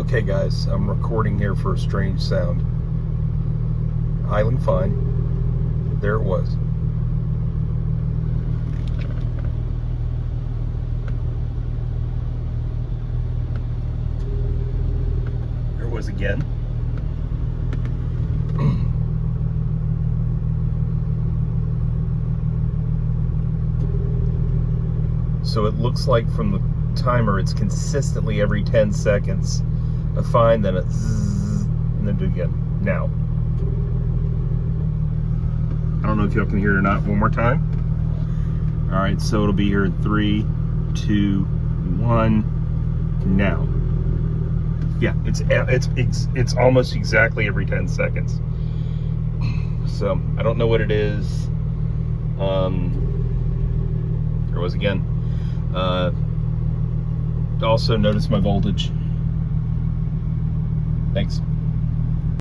Okay guys, I'm recording here for a strange sound. Idling fine. There it was. There it was again. So it looks like from the timer it's consistently every 10 seconds. A fine, then a zzz, and then do it again. Now. I don't know if y'all can hear it or not. One more time. All right, so it'll be here in 3, 2, 1, now. Yeah, it's almost exactly every 10 seconds. So I don't know what it is. There it was again. Also notice my voltage. Thanks.